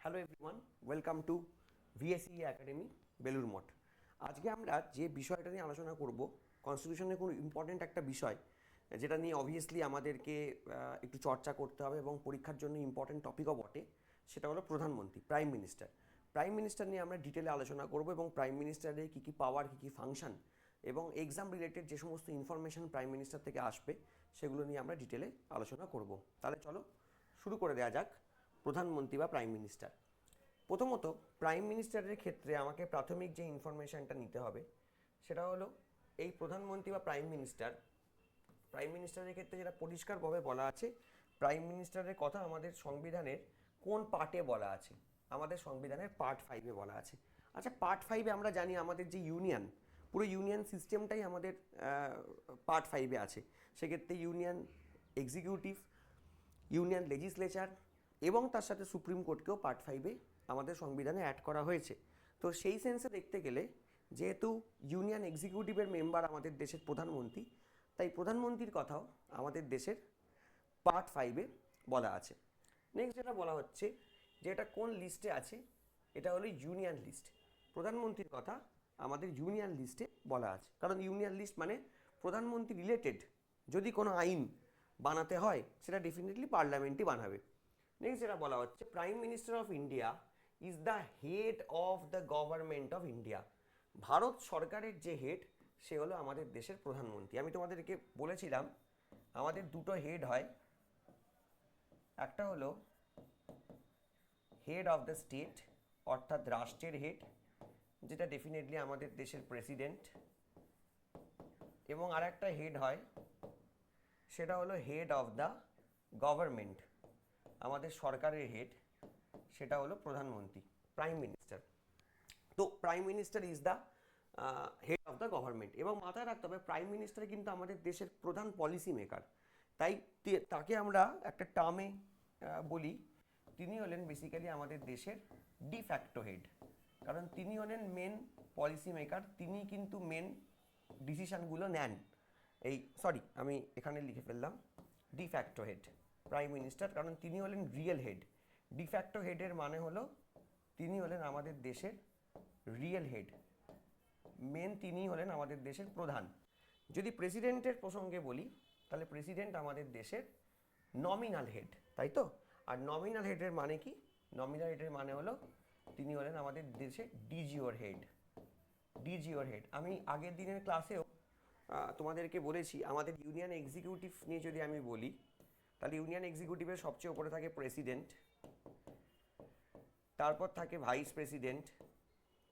Hello everyone, welcome to VSE academy Belur Math. আজকে আমরা যে বিষয়টা নিয়ে আলোচনা করব, কনস্টিটিউশনের কোনো ইম্পর্ট্যান্ট একটা বিষয়, যেটা নিয়ে অবভিয়াসলি আমাদেরকে একটু চর্চা করতে হবে এবং পরীক্ষার জন্য ইম্পর্ট্যান্ট টপিকও বটে, সেটা হলো প্রধানমন্ত্রী, প্রাইম মিনিস্টার। প্রাইম মিনিস্টার নিয়ে আমরা ডিটেলে আলোচনা করব এবং প্রাইম মিনিস্টারের কী কী পাওয়ার, কী কী ফাংশন এবং এক্সাম রিলেটেড যে সমস্ত ইনফরমেশন প্রাইম মিনিস্টার থেকে আসবে সেগুলো নিয়ে আমরা ডিটেলে আলোচনা করব। তাহলে চলো শুরু করে দেওয়া যাক। প্রধানমন্ত্রী বা প্রাইম মিনিস্টার, প্রথমত প্রাইম মিনিস্টারের ক্ষেত্রে আমাকে প্রাথমিক যে ইনফরমেশানটা নিতে হবে সেটা হলো এই প্রধানমন্ত্রী বা প্রাইম মিনিস্টারের ক্ষেত্রে যেটা পরিষ্কারভাবে বলা আছে, প্রাইম মিনিস্টারের কথা আমাদের সংবিধানের কোন পার্টে বলা আছে? আমাদের সংবিধানের পার্ট 5-এ বলা আছে। আচ্ছা, পার্ট 5-এ আমরা জানি আমাদের যে ইউনিয়ন, পুরো ইউনিয়ন সিস্টেমটাই আমাদের পার্ট 5-এ আছে। সেক্ষেত্রে ইউনিয়ন এক্সিকিউটিভ, ইউনিয়ন লেজিসলেচার এবং তার সাথে সুপ্রিম কোর্টকেও পার্ট 5-এ আমাদের সংবিধানে অ্যাড করা হয়েছে। তো সেই সেন্সে দেখতে গেলে যেহেতু ইউনিয়ন এক্সিকিউটিভের মেম্বার আমাদের দেশের প্রধানমন্ত্রী, তাই প্রধানমন্ত্রীর কথাও আমাদের দেশের পার্ট 5-এ বলা আছে। নেক্সট যেটা বলা হচ্ছে যে এটা কোন লিস্টে আছে, এটা হলো ইউনিয়ন লিস্ট। প্রধানমন্ত্রীর কথা আমাদের ইউনিয়ন লিস্টে বলা আছে, কারণ ইউনিয়ন লিস্ট মানে প্রধানমন্ত্রী রিলেটেড যদি কোনো আইন বানাতে হয় সেটা ডেফিনেটলি পার্লামেন্টই বানাবে। নেক্সট যেটা বলা হচ্ছে, prime minister of India is the head of the government of India. Bharat সরকারের যে হেড সে হলো আমাদের দেশের প্রধানমন্ত্রী। আমি তোমাদেরকে বলেছিলাম আমাদের দুটো হেড হয়, একটা হলো হেড অফ দ্য স্টেট অর্থাৎ রাষ্ট্রের হেড, যেটা ডেফিনেটলি আমাদের দেশের প্রেসিডেন্ট, এবং আরেকটা হেড হয় সেটা হলো হেড অফ দ্য গভর্নমেন্ট, আমাদের সরকারের হেড, সেটা হলো প্রধানমন্ত্রী, প্রাইম মিনিস্টার। তো prime minister is the head of the government. এবং মাথায় রাখতে হবে প্রাইম মিনিস্টার কিন্তু আমাদের দেশের প্রধান পলিসি মেকার। তাই তাকে আমরা একটা টার্মে বলি, তিনি হলেন বেসিক্যালি আমাদের দেশের ডিফ্যাক্টো হেড, কারণ তিনি হলেন মেন পলিসি মেকার, তিনি কিন্তু মেন ডিসিশনগুলো নেন। আমি এখানে লিখে ফেললাম ডিফ্যাক্টো হেড প্রাইম মিনিস্টার, কারণ তিনি হলেন রিয়েল হেড। ডিফ্যাক্টো হেডের মানে হলো তিনি হলেন আমাদের দেশের রিয়েল হেড, মেন তিনি হলেন আমাদের দেশের প্রধান। যদি প্রেসিডেন্টের প্রসঙ্গে বলি তাহলে প্রেসিডেন্ট আমাদের দেশের নমিনাল হেড, তাই তো? আর নমিনাল হেডের মানে কি? নমিনাল হেডের মানে হলো তিনি হলেন আমাদের দেশের ডিজিওর হেড। আমি আগের দিনের ক্লাসেও তোমাদেরকে বলেছি, আমাদের ইউনিয়ন এক্সিকিউটিভ নিয়ে যদি আমি বলি তাহলে ইউনিয়ন এক্সিকিউটিভের সবচেয়ে উপরে থাকে প্রেসিডেন্ট, তারপর থাকে ভাইস প্রেসিডেন্ট,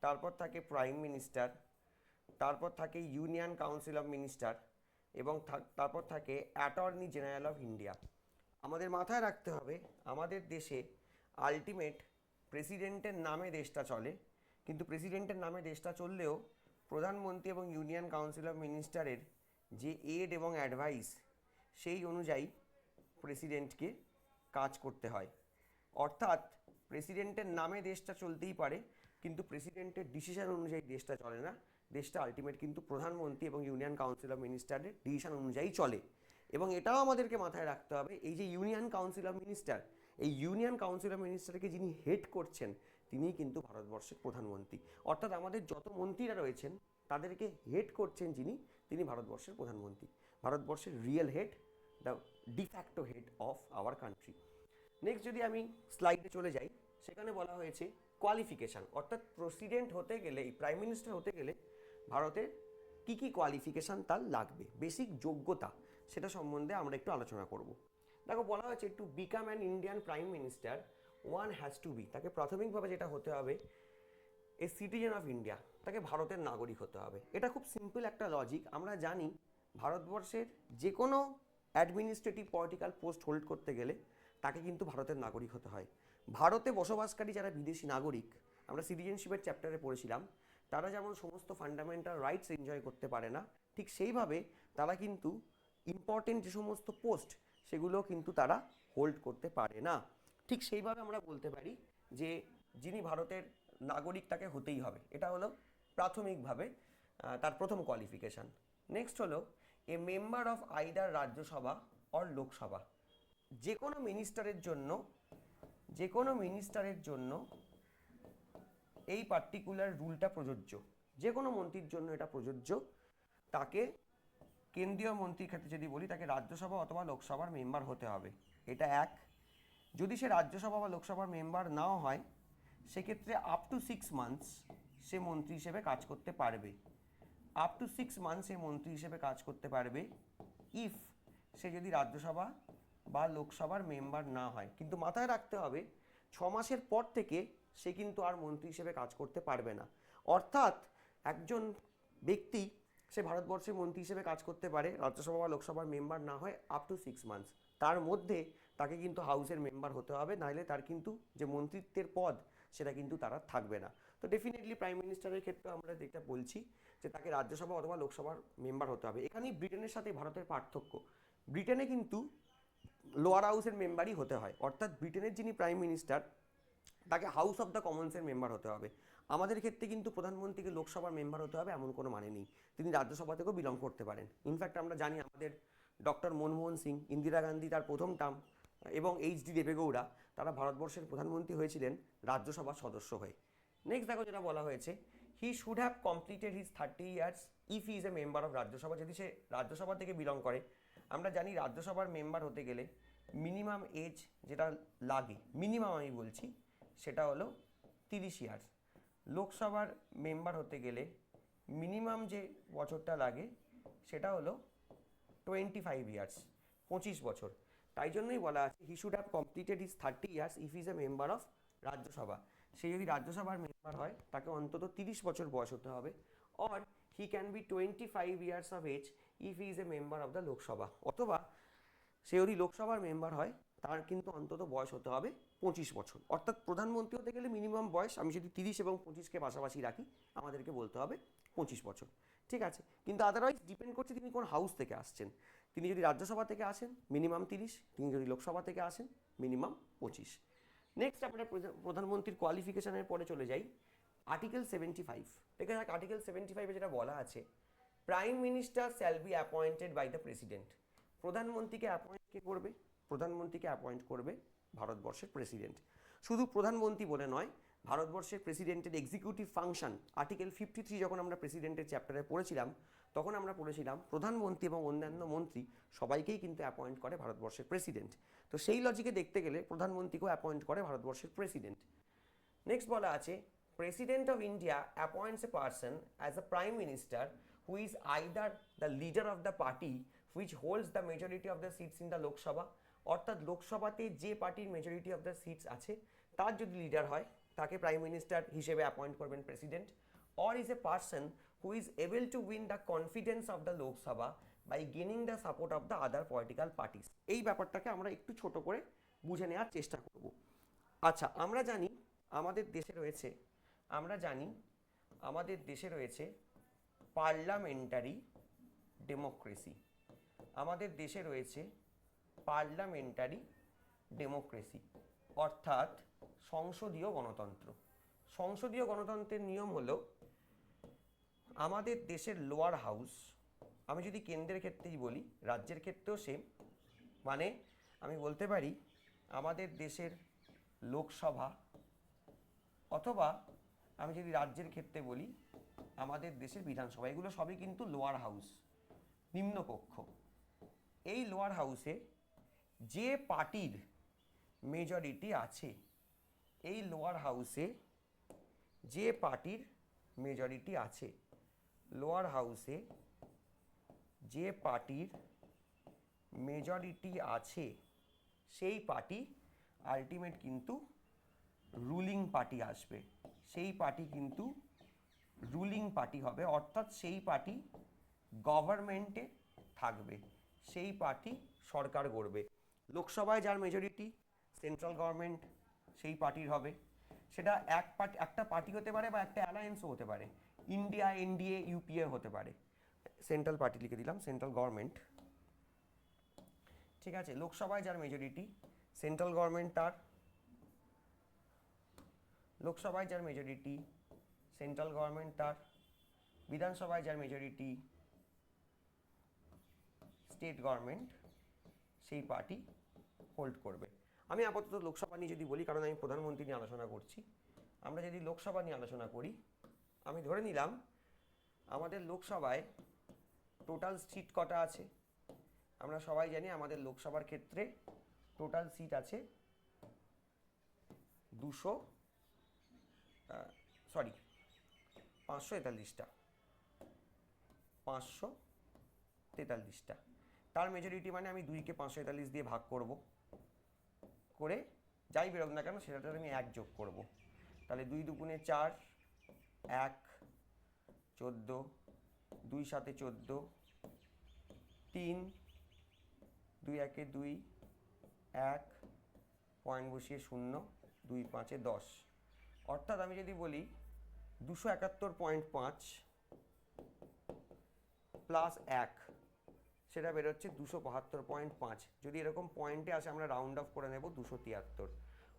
তারপর থাকে প্রাইম মিনিস্টার, তারপর থাকে ইউনিয়ন কাউন্সিল অফ মিনিস্টার এবং তারপর থাকে অ্যাটর্নি জেনারেল অফ ইন্ডিয়া। আমাদের মাথায় রাখতে হবে আমাদের দেশে আলটিমেট প্রেসিডেন্টের নামে দেশটা চলে, কিন্তু প্রেসিডেন্টের নামে দেশটা চললেও প্রধানমন্ত্রী এবং ইউনিয়ন কাউন্সিল অফ মিনিস্টারের যে এড এবং অ্যাডভাইস সেই অনুযায়ী প্রেসিডেন্টকে কাজ করতে হয়। অর্থাৎ প্রেসিডেন্টের নামে দেশটা চলতেই পারে, কিন্তু প্রেসিডেন্টের ডিসিশন অনুযায়ী দেশটা চলে না। দেশটা আলটিমেট কিন্তু প্রধানমন্ত্রী এবং ইউনিয়ন কাউন্সিল অফ মিনিস্টারের ডিসিশন অনুযায়ী চলে। এবং এটাও আমাদেরকে মাথায় রাখতে হবে, এই যে ইউনিয়ন কাউন্সিল অফ মিনিস্টার, এই ইউনিয়ন কাউন্সিল অফ মিনিস্টারকে যিনি হেড করছেন তিনিই কিন্তু ভারতবর্ষের প্রধানমন্ত্রী। অর্থাৎ আমাদের যত মন্ত্রীরা রয়েছেন তাদেরকে হেড করছেন যিনি, তিনি ভারতবর্ষের প্রধানমন্ত্রী, ভারতবর্ষের real head, the de facto head of our country. Next যদি আমি স্লাইডে চলে যাই, সেখানে বলা হয়েছে কোয়ালিফিকেশান, অর্থাৎ প্রেসিডেন্ট হতে গেলে, এই প্রাইম মিনিস্টার হতে গেলে ভারতের কী কী কোয়ালিফিকেশান তার লাগবে, বেসিক যোগ্যতা, সেটা সম্বন্ধে আমরা একটু আলোচনা করব। দেখো, বলা হয়েছে to become an Indian prime minister one has to be, তাকে প্রাথমিকভাবে যেটা হতে হবে এ সিটিজেন অফ ইন্ডিয়া, তাকে ভারতের নাগরিক হতে হবে। এটা খুব সিম্পল একটা লজিক। আমরা জানি ভারতবর্ষের যে কোনো অ্যাডমিনিস্ট্রেটিভ পলিটিক্যাল পোস্ট হোল্ড করতে গেলে তাকে কিন্তু ভারতের নাগরিক হতে হয়। ভারতে বসবাসকারী যারা বিদেশি নাগরিক, আমরা সিটিজেনশিপের চ্যাপ্টারে পড়েছিলাম, তারা যেমন সমস্ত ফান্ডামেন্টাল রাইটস এনজয় করতে পারে না, ঠিক সেইভাবে তারা কিন্তু ইম্পর্টেন্ট যে সমস্ত পোস্ট সেগুলো কিন্তু তারা হোল্ড করতে পারে না। ঠিক সেইভাবে আমরা বলতে পারি যে যিনি ভারতের নাগরিক তাকে হতেই হবে। এটা হলো প্রাথমিকভাবে তার প্রথম কোয়ালিফিকেশান। নেক্সট হলো এ member of either Rajya Sabha or Lok Sabha. যে কোনো মিনিস্টারের জন্য যে কোনো মিনিস্টারের জন্য এই পার্টিকুলার রুলটা প্রযোজ্য, যে কোনো মন্ত্রীর জন্য এটা প্রযোজ্য। তাকে কেন্দ্রীয় মন্ত্রীর ক্ষেত্রে যদি বলি, তাকে রাজ্যসভা অথবা লোকসভার মেম্বার হতে হবে, এটা এক। যদি সে রাজ্যসভা বা লোকসভার মেম্বার নাও হয়, সেক্ষেত্রে আপ টু 6 মান্থস সে মন্ত্রী হিসেবে কাজ করতে পারবে। আপ টু 6 মান্থস সে মন্ত্রী হিসেবে কাজ করতে পারবে ইফ সে যদি রাজ্যসভা বা লোকসভার মেম্বার না হয়। কিন্তু মাথায় রাখতে হবে 6 মাসের পর থেকে সে কিন্তু আর মন্ত্রী হিসেবে কাজ করতে পারবে না। অর্থাৎ একজন ব্যক্তি সে ভারতবর্ষের মন্ত্রী হিসেবে কাজ করতে পারে রাজ্যসভা বা লোকসভার মেম্বার না হয় আপ টু 6 মান্থস। তার মধ্যে তাকে কিন্তু হাউসের মেম্বার হতে হবে, নাহলে তার কিন্তু যে মন্ত্রিত্বের পদ সেটা কিন্তু তার আর থাকবে না। তো ডেফিনেটলি প্রাইম মিনিস্টারের ক্ষেত্রে আমরা যেটা বলছি যে তাকে রাজ্যসভা অথবা লোকসভার মেম্বার হতে হবে। এখানেই ব্রিটেনের সাথে ভারতের পার্থক্য। ব্রিটেনে কিন্তু লোয়ার হাউসের মেম্বারই হতে হয়, অর্থাৎ ব্রিটেনের যিনি প্রাইম মিনিস্টার তাকে হাউস অফ দ্য কমন্সের মেম্বার হতে হবে। আমাদের ক্ষেত্রে কিন্তু প্রধানমন্ত্রীকে লোকসভার মেম্বার হতে হবে এমন কোনো মানে নেই, তিনি রাজ্যসভা থেকেও বিলং করতে পারেন। ইনফ্যাক্ট আমরা জানি আমাদের ডক্টর মনমোহন সিং, ইন্দিরা গান্ধী তার প্রথম টার্ম, এবং এইচ.ডি. দেবেগৌড়া তারা ভারতবর্ষের প্রধানমন্ত্রী হয়েছিলেন রাজ্যসভার সদস্য হয়ে। নেক্সট দেখো যেটা বলা হয়েছে, হি should have completed his 30 years if he is a member of Rajya Sabha. যদি সে রাজ্যসভা থেকে বিলং করে, আমরা জানি রাজ্যসভার মেম্বার হতে গেলে মিনিমাম এজ যেটা লাগে, মিনিমাম আমি বলছি, সেটা হলো 30 ইয়ার্স। লোকসভার মেম্বার হতে গেলে মিনিমাম যে বছরটা লাগে সেটা হলো 25 ইয়ার্স, 25 বছর। তাই জন্যই বলা আছে he should have completed his 30 years if is a member of Rajya Sabha. সে যদি রাজ্যসভার মেম্বার হয় তাকে অন্তত 30 বছর বয়স হতে হবে। Or he can be 25 years of age if he is a member of the Lok Sabha. অথবা সে যদি লোকসভার মেম্বার হয় তার কিন্তু অন্তত বয়স হতে হবে 25 বছর। অর্থাৎ প্রধানমন্ত্রী হতে গেলে মিনিমাম বয়স, আমি যদি 30 এবং 25কে পাশাপাশি রাখি, আমাদেরকে বলতে হবে 25 বছর। ঠিক আছে, কিন্তু আদারওয়াইজ ডিপেন্ড করছে তিনি কোন হাউস থেকে আসছেন। তিনি যদি রাজ্যসভা থেকে আসেন মিনিমাম 30, তিনি যদি লোকসভা থেকে আসেন মিনিমাম 25। নেক্সট আমরা প্রধানমন্ত্রীর কোয়ালিফিকেশনের পরে চলে যাই। আর্টিকেল 75, দেখে থাক আর্টিকেল 75-এ যেটা বলা আছে, prime minister shall be appointed by the president. প্রধানমন্ত্রীকে অ্যাপয়েন্ট কে করবে? প্রধানমন্ত্রীকে অ্যাপয়েন্ট করবে ভারতবর্ষের প্রেসিডেন্ট। শুধু প্রধানমন্ত্রী বলে নয়, ভারতবর্ষের প্রেসিডেন্টের এক্সিকিউটিভ ফাংশন, আর্টিকেল 53 যখন আমরা প্রেসিডেন্টের চ্যাপ্টারে পড়েছিলাম, তখন আমরা পড়েছিলাম প্রধানমন্ত্রী এবং অন্যান্য মন্ত্রী সবাইকেই কিন্তু অ্যাপয়েন্ট করে ভারতবর্ষের প্রেসিডেন্ট। তো সেই লজিকে দেখতে গেলে প্রধানমন্ত্রীকেও অ্যাপয়েন্ট করে ভারতবর্ষের প্রেসিডেন্ট। নেক্সট বলা আছে, president of India appoints a person as a prime minister who is either the leader of the party which holds the majority of the seats in the Lok Sabha. অর্থাৎ লোকসভাতে যে পার্টির মেজরিটি অফ দ্য সিটস আছে তার যদি leader হয় তাকে prime minister হিসেবে অ্যাপয়েন্ট করবেন president. Or is a person who is able to win the confidence of the Lok Sabha by gaining the support of the other political parties. এই ব্যাপারটাকে আমরা একটু ছোট করে বুঝে নেওয়ার চেষ্টা করব। আচ্ছা, আমরা জানি আমাদের দেশে রয়েছে পার্লামেন্টারি ডেমোক্রেসি। আমাদের দেশে রয়েছে পার্লামেন্টারি ডেমোক্রেসি, অর্থাৎ সংসদীয় গণতন্ত্র। সংসদীয় গণতন্ত্রের নিয়ম হলো, আমাদের দেশের লোয়ার হাউস, আমি যদি কেন্দ্রের ক্ষেত্রেই বলি, রাজ্যের ক্ষেত্রেও সেম, মানে আমি বলতে পারি আমাদের দেশের লোকসভা, অথবা আমি যদি রাজ্যের ক্ষেত্রে বলি আমাদের দেশের বিধানসভা, এগুলো সবই কিন্তু লোয়ার হাউস, নিম্নকক্ষ। এই লোয়ার হাউসে যে পার্টির মেজরিটি আছে, এই লোয়ার হাউসে যে পার্টির মেজরিটি আছে, লোয়ার হাউসে যে পার্টির মেজরিটি আছে, সেই পার্টি আলটিমেট কিন্তু রুলিং পার্টি আসবে, সেই পার্টি কিন্তু রুলিং পার্টি হবে। অর্থাৎ সেই পার্টি গভর্নমেন্টে থাকবে, সেই পার্টি সরকার গড়বে। লোকসভায় যার মেজরিটি, সেন্ট্রাল গভর্নমেন্ট সেই পার্টির হবে। সেটা একটা পার্টি হতে পারে বা একটা অ্যালায়েন্সও হতে পারে, ইন্ডিয়া, এনডিএ, ইউপিএ হতে পারে। সেন্ট্রাল পার্টি লিখে দিলাম, সেন্ট্রাল গভর্নমেন্ট। ঠিক আছে, লোকসভায় যার মেজরিটি, সেন্ট্রাল গভর্নমেন্ট তার। লোকসভায় যার মেজরিটি, সেন্ট্রাল গভর্নমেন্ট তার। বিধানসভায় যার মেজরিটি, স্টেট গভর্নমেন্ট সেই পার্টি হোল্ড করবে। আমি আপাতত লোকসভা নিয়ে যদি বলি, কারণ আমি প্রধানমন্ত্রী নিয়ে আলোচনা করছি, আমরা যদি লোকসভা নিয়ে আলোচনা করি, আমি ধরে নিলাম আমাদের লোকসভায় টোটাল সিট কটা আছে। আমরা সবাই জানি আমাদের লোকসভার ক্ষেত্রে টোটাল সিট আছে 543টা, 543টা। তার মেজরিটি মানে আমি 2কে 543 দিয়ে ভাগ করব, করে যাই বেরোক না কেন সেটাতে আমি 1 যোগ করব। তাহলে 2 দুগুণে 4, 1 14, 2 সাথে 14, 3, 2 একে 2, 1 পয়েন্ট বসিয়ে 0, 2 5-এ 10। অর্থাৎ আমি যদি বলি 271.5 প্লাস 1, সেটা বেরোচ্ছে 272.5। যদি এরকম পয়েন্টে আসে আমরা রাউন্ড অফ করে নেব 273।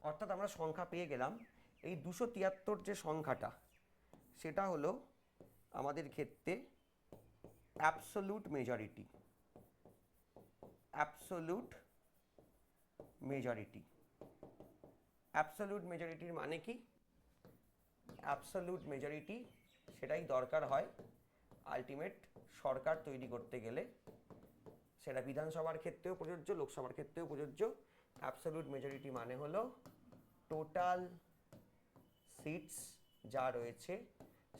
অর্থাৎ আমরা সংখ্যা পেয়ে গেলাম। এই 273 যে সংখ্যাটা, সেটা হলো আমাদের ক্ষেত্রে absolute majority. Absolute majority. Absolute মেজরিটির মানে কি? অ্যাবসোলুট মেজরিটি সেটাই দরকার হয় আলটিমেট সরকার তৈরি করতে গেলে। সেটা বিধানসভার ক্ষেত্রেও প্রযোজ্য, লোকসভার ক্ষেত্রেও প্রযোজ্য। অ্যাবসোলুট মেজরিটি মানে হলো টোটাল সিটস যা রয়েছে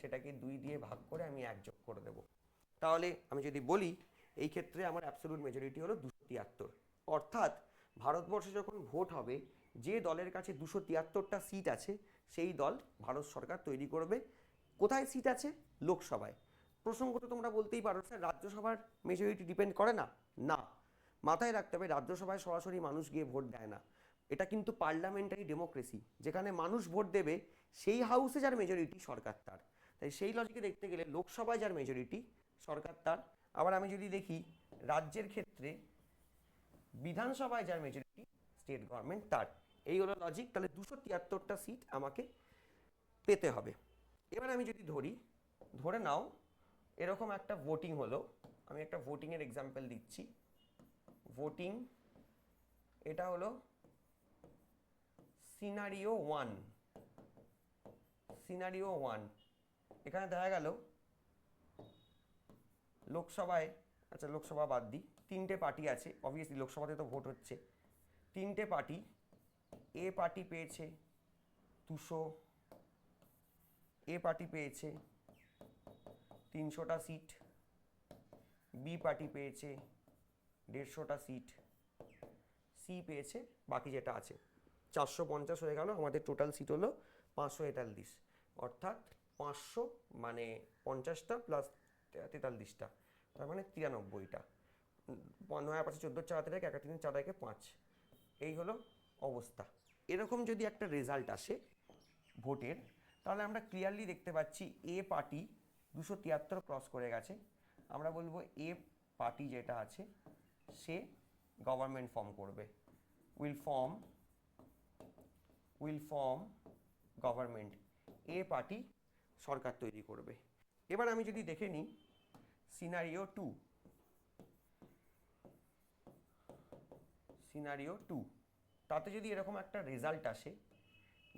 সেটাকে 2 দিয়ে ভাগ করে আমি 1 যোগ করে দেব। তাহলে আমি যদি বলি এই ক্ষেত্রে আমার অ্যাবসোলুট মেজরিটি হলো 273। অর্থাৎ ভারতবর্ষে যখন ভোট হবে, যে দলের কাছে 273টা সিট আছে সেই দল ভারত সরকার তৈরি করবে। কোথায় সিট আছে? লোকসভায়। প্রসঙ্গত তোমরা বলতেই পারো স্যার রাজ্যসভার মেজরিটি ডিপেন্ড করে না। না, মাথায় রাখতে হবে রাজ্যসভায় সরাসরি মানুষ গিয়ে ভোট দেয় না। এটা কিন্তু পার্লামেন্টারি ডেমোক্রেসি, যেখানে মানুষ ভোট দেবে সেই হাউসে যার মেজরিটি সরকার তার। তাই সেই লজিকে দেখতে গেলে লোকসভায় যার মেজরিটি সরকার তার। আবার আমি যদি দেখি রাজ্যের ক্ষেত্রে বিধানসভায় যার মেজরিটি স্টেট গভর্নমেন্ট তার। এই হলো লজিক। তাহলে 273টা সিট আমাকে পেতে হবে। এবার আমি যদি ধরে নাও এরকম একটা ভোটিং হলো। আমি একটা ভোটিংয়ের এক্সাম্পল দিচ্ছি। ভোটিং, এটা হলো সিনারিও 1। সিনারিও 1 এখানে দেখা গেল লোকসভায়, আচ্ছা লোকসভা বাদ দিই, 3টে পার্টি আছে। অবভিয়াসলি লোকসভাতে তো ভোট হচ্ছে। 3টে পার্টি, এ পার্টি পেয়েছে 200, এ পার্টি পেয়েছে 300টা সিট, বি পার্টি পেয়েছে 150টা সিট, সি পেয়েছে বাকি যেটা আছে 450 হয়ে গেল। আমাদের টোটাল সিট হলো 543। অর্থাৎ 500 মানে 50টা প্লাস 43টা, তার মানে 93টা। 9 5 14 4 1 1 3 4 1 5। এই হলো অবস্থা। এরকম যদি একটা রেজাল্ট আসে ভোটের, তাহলে আমরা ক্লিয়ারলি দেখতে পাচ্ছি এ পার্টি 273 ক্রস করে গেছে। আমরা বলবো এ পার্টি যেটা আছে সে গভর্নমেন্ট ফর্ম করবে, উইল ফর্ম গভর্নমেন্ট। এ পার্টি সরকার তৈরি করবে। এবার আমি যদি দেখে নিই সিনারিও 2, সিনারিও 2, তাতে যদি এরকম একটা রেজাল্ট আসে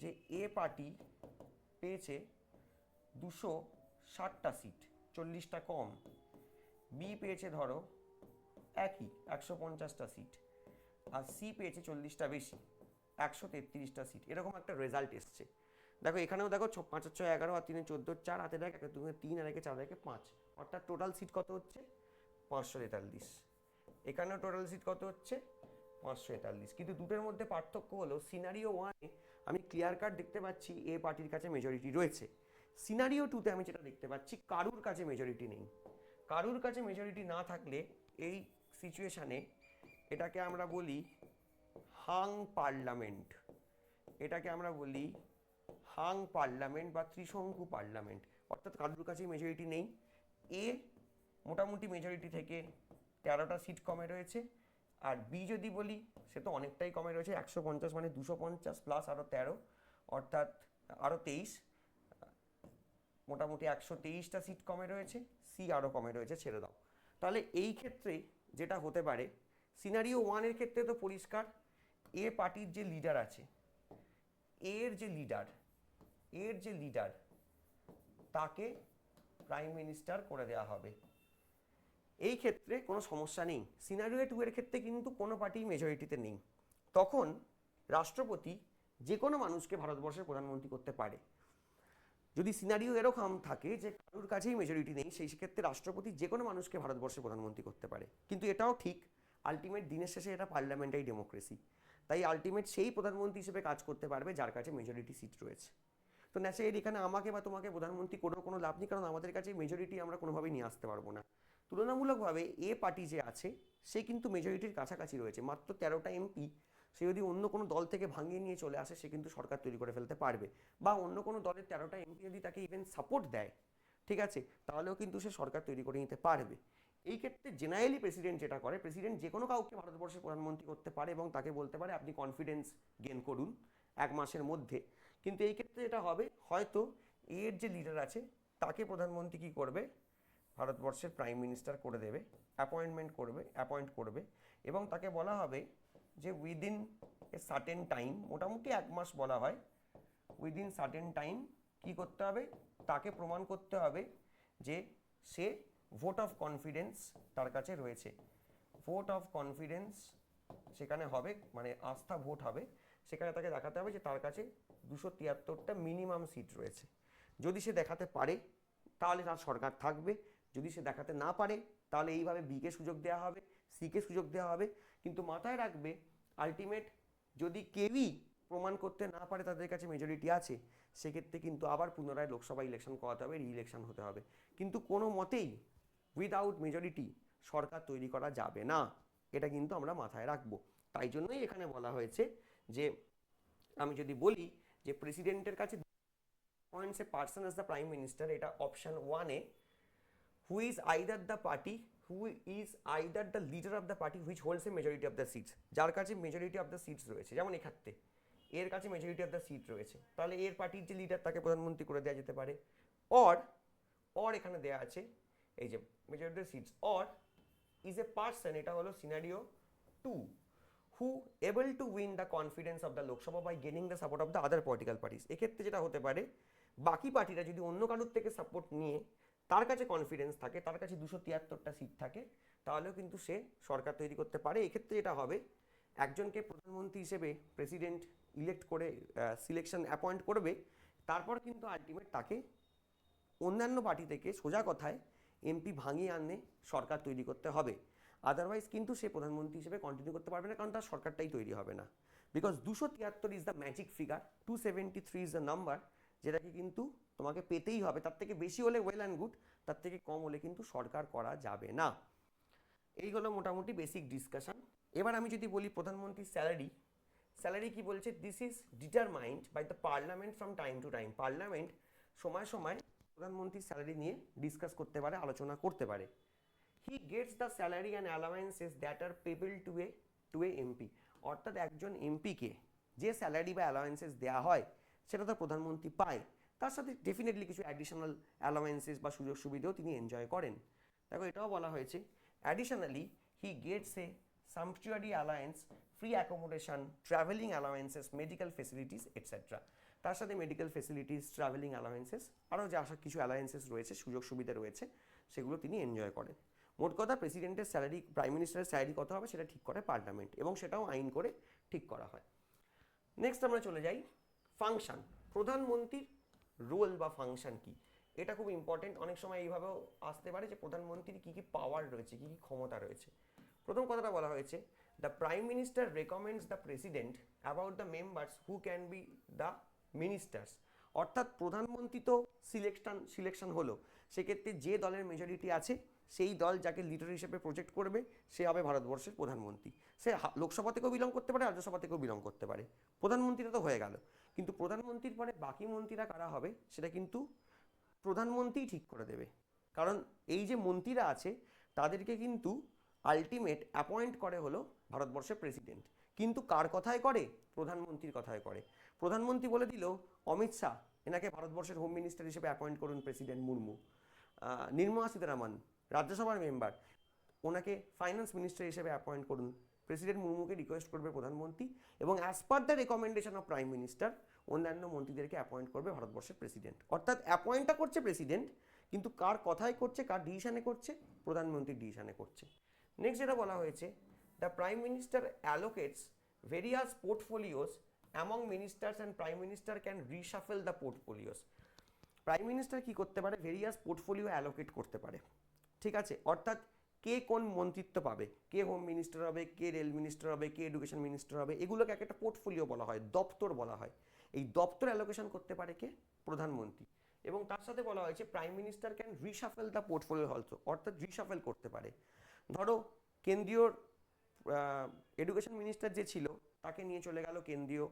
যে এ পার্টি পেয়েছে 260টা সিট, 40টা কম, বি পেয়েছে ধরো একই 150টা সিট, আর সি পেয়েছে 40টা বেশি 133টা সিট। এরকম একটা রেজাল্ট এসছে। দেখো এখানেও দেখো 5 আর 6 11 আর 3 14, 4 হাতে দেখ 1 2 3 আর 1 4 1 5। অর্থাৎ টোটাল সিট কত হচ্ছে? 543। এখানেও টোটাল সিট কত হচ্ছে? 543। কিন্তু দুটোর মধ্যে পার্থক্য হলো সিনারিও 1-এ আমি ক্লিয়ার কাট দেখতে পাচ্ছি এ পার্টির কাছে মেজরিটি রয়েছে। সিনারিও 2-তে আমি যেটা দেখতে পাচ্ছি কারুর কাছে মেজরিটি নেই। কারুর কাছে মেজরিটি না থাকলে এই সিচুয়েশানে এটাকে আমরা বলি হাং পার্লামেন্ট। এটাকে আমরা বলি হাং পার্লামেন্ট বা ত্রিশঙ্কু পার্লামেন্ট। অর্থাৎ কারুর কাছে মেজরিটি নেই। এ মোটামুটি মেজরিটি থেকে 13টা সিট কমে রয়েছে, আর বি যদি বলি সে তো অনেকটাই কমে রয়েছে, 150 মানে 250 প্লাস আরও 13, অর্থাৎ আরও 23, মোটামুটি 123টা সিট কমে রয়েছে। সি আরও কমে রয়েছে, ছেড়ে দাও। তাহলে এই ক্ষেত্রে যেটা হতে পারে সিনারিও 1-এর ক্ষেত্রে তো পরিষ্কার এ পার্টির যে লিডার আছে, এর যে লিডার তাকে প্রাইম মিনিস্টার করে দেওয়া হবে। এই ক্ষেত্রে কোনো সমস্যা নেই। সিনারিও 2 এর ক্ষেত্রে কিন্তু কোনো পার্টি মেজরিটিতে নেই, তখন রাষ্ট্রপতি যে কোনো মানুষকে ভারতবর্ষের প্রধানমন্ত্রী করতে পারে। যদি সিনারিও এরকম থাকে যে কারোর কাছেই মেজরিটি নেই, সেই ক্ষেত্রে রাষ্ট্রপতি যে কোনো মানুষকে ভারতবর্ষের প্রধানমন্ত্রী করতে পারে। কিন্তু এটাও ঠিক, আলটিমেট দিনের শেষে এটা পার্লামেন্টারি ডেমোক্রেসি, তাই আলটিমেট সেই প্রধানমন্ত্রী হিসেবে কাজ করতে পারবে যার কাছে মেজরিটি সিট রয়েছে। তো ন্যাচারালি এখানে আমাকে বা তোমাকে প্রধানমন্ত্রী করেও কোনো লাভ নেই, কারণ আমাদের কাছে মেজরিটি আমরা কোনোভাবেই নিয়ে আসতে পারবো না। তুলনামূলকভাবে এ পার্টি যে আছে সে কিন্তু মেজরিটির কাছাকাছি রয়েছে, মাত্র 13টা এমপি। সে যদি অন্য কোনো দল থেকে ভাঙিয়ে নিয়ে চলে আসে, সে কিন্তু সরকার তৈরি করে ফেলতে পারবে, বা অন্য কোনো দলের 13টা এমপি যদি তাকে ইভেন সাপোর্ট দেয়, ঠিক আছে, তাহলেও কিন্তু সে সরকার তৈরি করে নিতে পারবে। এই ক্ষেত্রে জেনারেলি প্রেসিডেন্ট যেটা করে, প্রেসিডেন্ট যে কোনো কাউকে ভারতবর্ষের প্রধানমন্ত্রী করতে পারে এবং তাকে বলতে পারে আপনি কনফিডেন্স গেইন করুন 1 মাসের মধ্যে। কিন্তু এই ক্ষেত্রে যেটা হবে, হয়তো এর যে লিডার আছে তাকে প্রধানমন্ত্রী কী করবে, ভারতবর্ষের প্রাইম মিনিস্টার করে দেবে, অ্যাপয়েন্ট করবে এবং তাকে বলা হবে যে উইদিন এ সার্টেন টাইম, মোটামুটি 1 মাস বলা হয়, উইদিন সার্টেন টাইম কী করতে হবে, তাকে প্রমাণ করতে হবে যে সে ভোট অফ কনফিডেন্স তার কাছে রয়েছে। ভোট অফ কনফিডেন্স সেখানে হবে, মানে আস্থা ভোট হবে, সেখানে তাকে দেখাতে হবে যে তার কাছে 273টা মিনিমাম সিট রয়েছে। যদি সে দেখাতে পারে তাহলে তার সরকার থাকবে, যদি সে দেখাতে না পারে তাহলে এইভাবে বিকে সুযোগ দেওয়া হবে, সিকে সুযোগ দেওয়া হবে। কিন্তু মাথায় রাখবে, আলটিমেট যদি কেউই প্রমাণ করতে না পারে তাদের কাছে মেজরিটি আছে, সেক্ষেত্রে কিন্তু আবার পুনরায় লোকসভা ইলেকশন করাতে হবে, রি-ইলেকশন হতে হবে। কিন্তু কোনো মতেই উইদাউট মেজরিটি সরকার তৈরি করা যাবে না, এটা কিন্তু আমরা মাথায় রাখবো। তাই জন্যই এখানে বলা হয়েছে যে, আমি যদি বলি যে প্রেসিডেন্টের কাছে appoints a person as the prime minister, এটা option 1-এ, who is either the leader of the party which holds a majority of the seats, যার কাছে মেজরিটি অফ দ্য সিটস রয়েছে, যেমন এক্ষেত্রে এর কাছে মেজরিটি অফ দ্য সিট রয়েছে, তাহলে এর পার্টির যে লিডার তাকে প্রধানমন্ত্রী করে দেওয়া যেতে পারে। অর এখানে দেওয়া আছে এই যে majority of the seats, or is a person, এটা হলো scenario 2, who able to win the confidence of the Lok Sabha by gaining the support of the other political parties। এক্ষেত্রে যেটা হতে পারে, বাকি পার্টিরা যদি অন্য কারোর থেকে সাপোর্ট নিয়ে তার কাছে কনফিডেন্স থাকে, তার কাছে 273টা সিট থাকে, তাহলেও কিন্তু সে সরকার তৈরি করতে পারে। এক্ষেত্রে যেটা হবে, একজনকে প্রধানমন্ত্রী হিসেবে প্রেসিডেন্ট ইলেক্ট করে সিলেকশন অ্যাপয়েন্ট করবে, তারপর কিন্তু আলটিমেট তাকে অন্যান্য পার্টি থেকে সোজা কথায় এমপি ভাঙিয়ে আনে সরকার তৈরি করতে হবে। আদারওয়াইজ কিন্তু সে প্রধানমন্ত্রী হিসেবে কন্টিনিউ করতে পারবে না, কারণ তার সরকারটাই তৈরি হবে না। Because 273 is the magic figure, 273 is the number, যেটাকে কিন্তু তোমাকে পেতেই হবে। তার থেকে বেশি হলে ওয়েল অ্যান্ড গুড, তার থেকে কম হলে কিন্তু সরকার করা যাবে না। এই হলো মোটামুটি বেসিক ডিসকাশন। এবার আমি যদি বলি প্রধানমন্ত্রীর স্যালারি কি বলছে, this is determined by the parliament from time to time. Parliament সময় সময় প্রধানমন্ত্রীর স্যালারি নিয়ে ডিসকাস করতে পারে, আলোচনা করতে পারে। He gets the salary and allowances that are payable to a MP. অর্থাৎ একজন এমপিকে যে স্যালারি বা অ্যালাওয়েন্সেস দেওয়া হয় সেটা তো প্রধানমন্ত্রী পায়, তার সাথে ডেফিনেটলি কিছু অ্যাডিশনাল অ্যালাওয়েন্সেস বা সুযোগ সুবিধাও তিনি এনজয় করেন। দেখো এটাও বলা হয়েছে, additionally he gets a sumptuary alliance, free accommodation, travelling allowances, medical facilities etcetera. তার সাথে মেডিকেল ফেসিলিটিস, ট্রাভেলিং অ্যালাওয়েন্সেস, আরও যা কিছু অ্যালায়েন্সেস রয়েছে, সুযোগ সুবিধা রয়েছে, সেগুলো তিনি এনজয় করেন। মোট কথা, প্রেসিডেন্টের স্যালারি, প্রাইম মিনিস্টারের স্যালারি কত হবে সেটা ঠিক করে পার্লামেন্ট, এবং সেটাও আইন করে ঠিক করা হয়। নেক্সট আমরা চলে যাই ফাংশন। প্রধানমন্ত্রীর রোল বা ফাংশন কি, এটা খুব ইম্পর্টেন্ট। অনেক সময় এইভাবেও আসতে পারে যে প্রধানমন্ত্রীর কী কী পাওয়ার রয়েছে, কী কী ক্ষমতা রয়েছে। প্রথম কথাটা বলা হয়েছে, the prime minister recommends the president about the members who can be the ministers. অর্থাৎ প্রধানমন্ত্রী তো সিলেকশন হলো, সেক্ষেত্রে যে দলের মেজরিটি আছে সেই দল যাকে লিডার হিসেবে প্রজেক্ট করবে সে হবে ভারতবর্ষের প্রধানমন্ত্রী। সে লোকসভা থেকেও বিলং করতে পারে, রাজ্যসভা থেকেও বিলং করতে পারে। প্রধানমন্ত্রীটা তো হয়ে গেল, কিন্তু প্রধানমন্ত্রীর পরে বাকি মন্ত্রীরা কারা হবে সেটা কিন্তু প্রধানমন্ত্রীই ঠিক করে দেবে। কারণ এই যে মন্ত্রীরা আছে তাদেরকে কিন্তু আলটিমেট অ্যাপয়েন্ট করে হলো ভারতবর্ষের প্রেসিডেন্ট, কিন্তু কার কথায় করে, প্রধানমন্ত্রীর কথায় করে। প্রধানমন্ত্রী বলে দিল অমিত শাহ এনাকে ভারতবর্ষের হোম মিনিস্টার হিসেবে অ্যাপয়েন্ট করুন প্রেসিডেন্ট মুর্মু, নির্মলা সীতারামন রাজ্যসভার মেম্বার, ওনাকে ফাইন্যান্স মিনিস্টার হিসেবে অ্যাপয়েন্ট করুন প্রেসিডেন্ট মুর্মুকে রিকোয়েস্ট করবে প্রধানমন্ত্রী, এবং as per the recommendation of prime minister অন্যান্য মন্ত্রীদেরকে অ্যাপয়েন্ট করবে ভারতবর্ষের প্রেসিডেন্ট। অর্থাৎ অ্যাপয়েন্টটা করছে প্রেসিডেন্ট, কিন্তু কার কথায় করছে, কার ডিসিশনে করছে, প্রধানমন্ত্রীর ডিসিশনে করছে। নেক্সট যেটা বলা হয়েছে, the prime minister allocates various portfolios among ministers and prime minister can reshuffle the portfolios. Prime minister কি করতে পারে, ভেরিয়াস পোর্টফোলিও অ্যালোকেট করতে পারে, ঠিক আছে। অর্থাৎ কে কোন মন্ত্রিত্ব পাবে, কে হোম মিনিস্টার হবে, কে রেল মিনিস্টার হবে, কে এডুকেশন মিনিস্টার হবে, এগুলোকে একটা পোর্টফোলিও বলা হয়, দপ্তর বলা হয়। এই দপ্তর অ্যালোকেশন করতে পারে কে, প্রধানমন্ত্রী। এবং তার সাথে বলা হয়েছে prime minister can reshuffle the portfolio also, অর্থাৎ রিশাফেল করতে পারে। ধরো কেন্দ্রীয় এডুকেশন মিনিস্টার যে ছিল তাকে নিয়ে চলে গেল কেন্দ্রীয়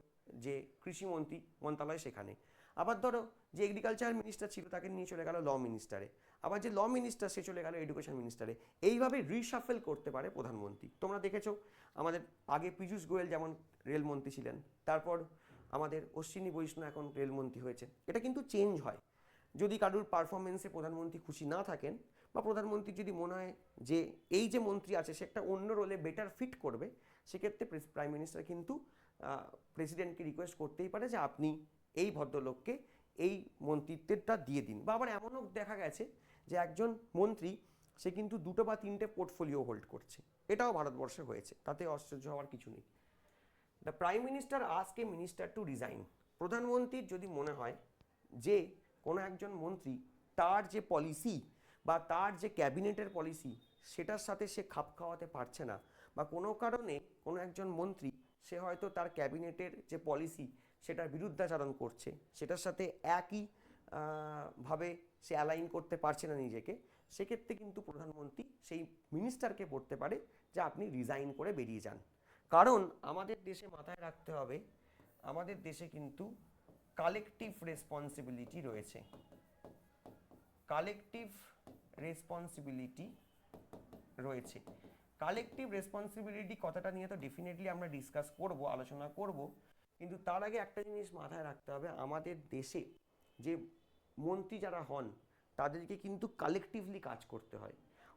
যে কৃষিমন্ত্রী মন্ত্রণালয় সেখানে। আবার ধরো যে এগ্রিকালচার মিনিস্টার ছিল তাকে নিয়ে চলে গেল ল মিনিস্টারে। আবার যে ল মিনিস্টার সে চলে গেল এডুকেশন মিনিস্টারে। এইভাবে রিশাফেল করতে পারে প্রধানমন্ত্রী। তোমরা দেখেছো আমাদের আগে পীযূষ গোয়েল যেমন রেলমন্ত্রী ছিলেন, তারপর আমাদের অশ্বিনী বৈষ্ণব এখন রেলমন্ত্রী হয়েছে। এটা কিন্তু চেঞ্জ হয় যদি কারুর পারফরমেন্সে প্রধানমন্ত্রী খুশি না থাকেন, বা প্রধানমন্ত্রী যদি মনে হয় যে এই যে মন্ত্রী আছে সে একটা অন্য রোলে বেটার ফিট করবে, সেক্ষেত্রে প্রাইম মিনিস্টার কিন্তু প্রেসিডেন্টকে রিকোয়েস্ট করতেই পারে যে আপনি এই ভদ্রলোককে এই মন্ত্রিত্বটা দিয়ে দিন। বা আবার এমনও দেখা গেছে যে একজন মন্ত্রী সে কিন্তু 2টো বা 3টে পোর্টফোলিও হোল্ড করছে, এটাও ভারতবর্ষে হয়েছে, তাতে আশ্চর্য হওয়ার কিছু নেই। The prime minister ask a minister to resign. প্রধানমন্ত্রীর যদি মনে হয় যে কোনো একজন মন্ত্রী তার যে পলিসি বা তার যে ক্যাবিনেটের পলিসি সেটার সাথে সে খাপ খাওয়াতে পারছে না, বা কোনো কারণে কোনো একজন মন্ত্রী সে হয়তো তার ক্যাবিনেটের যে পলিসি সেটার বিরুদ্ধাচরণ করছে, সেটার সাথে একই ভাবে সে অ্যালাইন করতে পারছে না নিজেকে, সেক্ষেত্রে কিন্তু প্রধানমন্ত্রী সেই মিনিস্টারকে বলতে পারে যে আপনি রিজাইন করে বেরিয়ে যান। কারণ আমাদের দেশে মাথায় রাখতে হবে, আমাদের দেশে কিন্তু কালেকটিভ রেসপন্সিবিলিটি রয়েছে। কালেকটিভ রেসপন্সিবিলিটি রয়েছে। কালেকটিভ রেসপন্সিবিলিটি কথাটা নিয়ে তো ডেফিনেটলি আমরা ডিসকাস করব, আলোচনা করব, কিন্তু তার আগে একটা জিনিস মাথায় রাখতে হবে, আমাদের দেশে যে মন্ত্রী যারা হন তাদেরকে কিন্তু কালেকটিভলি কাজ করতে হয়।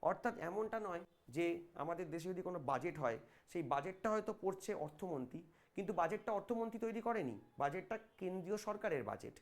অর্থাৎ এমনটা নয় যে আমাদের দেশে যদি কোনো বাজেট হয় সেই বাজেটটা হয়তো পড়ছে অর্থমন্ত্রী, কিন্তু বাজেটটা অর্থমন্ত্রী তৈরি করেনি, বাজেটটা কেন্দ্রীয় সরকারের বাজেট।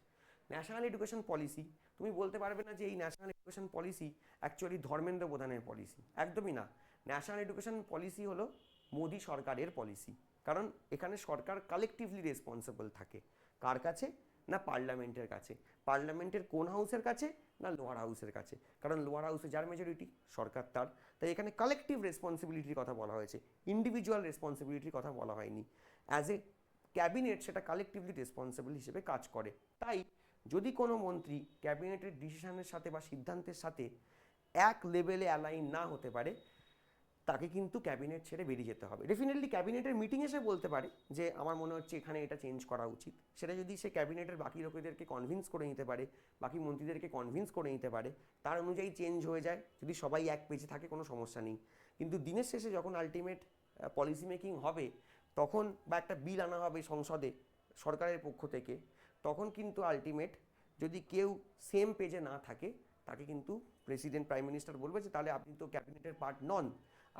ন্যাশনাল এডুকেশন পলিসি, তুমি বলতে পারবে না যে এই national education policy actually Dharmendra প্রধানের পলিসি, একদমই না। ন্যাশনাল এডুকেশন পলিসি হলো মোদি সরকারের পলিসি, কারণ এখানে সরকার কালেকটিভলি রেসপন্সিবল থাকে। কার কাছে না পার্লামেন্টের কাছে। পার্লামেন্টের কোন হাউসের কাছে না লোয়ার হাউসের কাছে, কারণ লোয়ার হাউসে যার মেজরিটি সরকার তার। তাই এখানে কালেকটিভ রেসপন্সিবিলিটির কথা বলা হয়েছে, ইন্ডিভিজুয়াল রেসপন্সিবিলিটির কথা বলা হয়নি। অ্যাজ এ ক্যাবিনেট সেটা কালেকটিভলি রেসপন্সিবল হিসেবে কাজ করে। তাই যদি কোনো মন্ত্রী ক্যাবিনেটের ডিসিশনের সাথে বা সিদ্ধান্তের সাথে এক লেভেলে অ্যালাইন না হতে পারে, তাকে কিন্তু ক্যাবিনেট ছেড়ে বেরিয়ে যেতে হবে। ডেফিনেটলি ক্যাবিনেটের মিটিং এসে বলতে পারে যে আমার মনে হচ্ছে এখানে এটা চেঞ্জ করা উচিত। সেটা যদি সে ক্যাবিনেটের বাকি লোকেদেরকে কনভিন্স করে নিতে পারে, বাকি মন্ত্রীদেরকে কনভিন্স করে নিতে পারে, তার অনুযায়ী চেঞ্জ হয়ে যায়, যদি সবাই এক পেজে থাকে কোনো সমস্যা নেই। কিন্তু দিনের শেষে যখন আলটিমেট পলিসি মেকিং হবে তখন, বা একটা বিল আনা হবে সংসদে সরকারের পক্ষ থেকে, তখন কিন্তু আলটিমেট যদি কেউ সেম পেজে না থাকে তাকে কিন্তু প্রেসিডেন্ট প্রাইম মিনিস্টার বলবে যে তাহলে আপনি তো ক্যাবিনেটের পার্ট নন,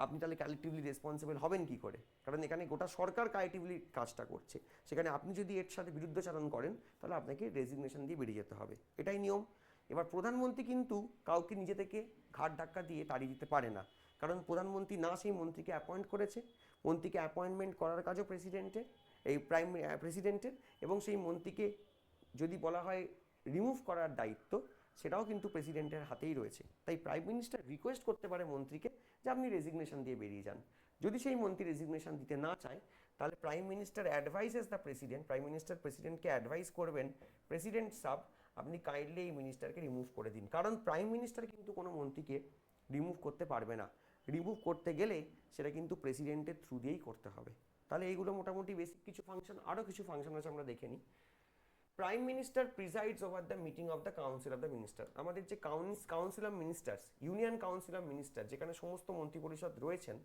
আপনি তাহলে কালেকটিভলি রেসপন্সিবল হবেন কি করে, কারণ এখানে গোটা সরকার কালেকটিভলি কাজটা করছে। সেখানে আপনি যদি এর সাথে বিরুদ্ধাচরণ করেন তাহলে আপনাকে রেজিগনেশন দিয়ে বেরিয়ে যেতে হবে, এটাই নিয়ম। এবার প্রধানমন্ত্রী কিন্তু কাউকে নিজে থেকে ঘাট ধাক্কা দিয়ে তাড়িয়ে দিতে পারে না, কারণ প্রধানমন্ত্রী না সেই মন্ত্রীকে অ্যাপয়েন্ট করেছে, মন্ত্রীকে অ্যাপয়েন্টমেন্ট করার কাজও প্রেসিডেন্টের, এই প্রেসিডেন্টের, এবং সেই মন্ত্রীকে যদি বলা হয় রিমুভ করার দায়িত্ব সেটাও কিন্তু প্রেসিডেন্টের হাতেই রয়েছে। তাই প্রাইম মিনিস্টার রিকোয়েস্ট করতে পারে মন্ত্রীকে যে আপনি রেজিগনেশন দিয়ে বেরিয়ে যান। যদি সেই মন্ত্রী রেজিগনেশন দিতে না চায় তাহলে prime minister advises the president, prime minister প্রেসিডেন্টকে অ্যাডভাইস করবেন প্রেসিডেন্ট সাব আপনি কাইন্ডলি এই মিনিস্টারকে রিমুভ করে দিন, কারণ প্রাইম মিনিস্টার কিন্তু কোনো মন্ত্রীকে রিমুভ করতে পারবে না। রিমুভ করতে গেলে সেটা কিন্তু প্রেসিডেন্টের থ্রু দিয়েই করতে হবে। তাহলে এইগুলো মোটামুটি বেসিক কিছু ফাংশন, আরও কিছু ফাংশন আছে আমরা দেখে নিই। Prime minister presides over the meeting of the council of the minister. আমাদের যে council of ministers, union council of minister, যেখানে সমস্ত মন্ত্রিপরিষদ রয়েছেন,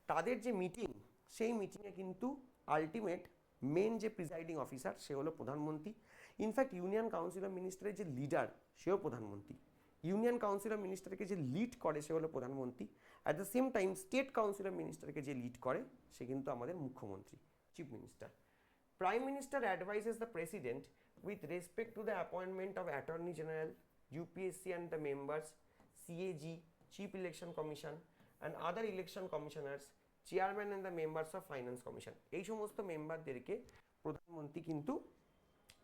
তাদের যে মিটিং, সেই মিটিংয়ে কিন্তু আলটিমেট মেন যে প্রিজাইডিং অফিসার সে হলো প্রধানমন্ত্রী। ইনফ্যাক্ট ইউনিয়ন কাউন্সিল অফ মিনিস্টারের যে লিডার সেও প্রধানমন্ত্রী। ইউনিয়ন কাউন্সিল অফ মিনিস্টারকে যে লিড করে সে হলো প্রধানমন্ত্রী, at the same time state council of মিনিস্টারকে যে লিড করে সে কিন্তু আমাদের মুখ্যমন্ত্রী, chief minister. Prime minister advises the president with respect to the appointment of Attorney General, UPSC and the members, CAG, Chief Election Commission and other election commissioners, chairman and the members of Finance Commission, এই সমস্ত মেম্বারদেরকে প্রধানমন্ত্রী কিন্তু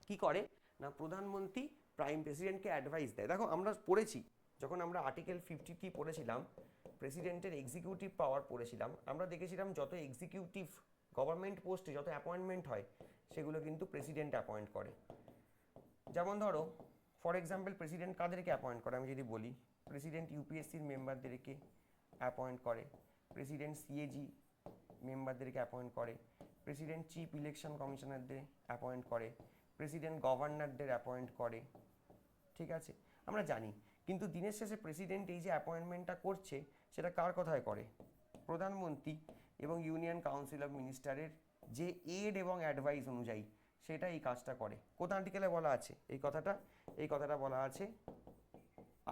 কি করে না, প্রধানমন্ত্রী prime প্রেসিডেন্টকে advice দেয়। দেখো আমরা পড়েছি, যখন আমরা আর্টিকেল 53 পড়েছিলাম, প্রেসিডেন্টের এক্সিকিউটিভ পাওয়ার পড়েছিলাম, আমরা দেখেছিলাম যত এক্সিকিউটিভ গভর্নমেন্ট পোস্টে যত অ্যাপয়েন্টমেন্ট হয় সেগুলো কিন্তু প্রেসিডেন্ট অ্যাপয়েন্ট করে। যেমন ধরো ফর এক্সাম্পল প্রেসিডেন্ট কাদেরকে অ্যাপয়েন্ট করে আমি যদি বলি, প্রেসিডেন্ট ইউপিএসসির মেম্বারদেরকে অ্যাপয়েন্ট করে, প্রেসিডেন্ট সিএজি মেম্বারদেরকে অ্যাপয়েন্ট করে, প্রেসিডেন্ট চিফ ইলেকশন কমিশনারদের অ্যাপয়েন্ট করে, প্রেসিডেন্ট গভর্নরদের অ্যাপয়েন্ট করে, ঠিক আছে আমরা জানি। কিন্তু দিনের শেষে প্রেসিডেন্ট এই যে অ্যাপয়েন্টমেন্টটা করছে সেটা কার কথায় করে, প্রধানমন্ত্রী এবং ইউনিয়ন কাউন্সিল অফ মিনিস্টারের যে এড এবং অ্যাডভাইস অনুযায়ী সেটা এই কাজটা করে। কোন আর্টিকেলে বলা আছে এই কথাটা বলা আছে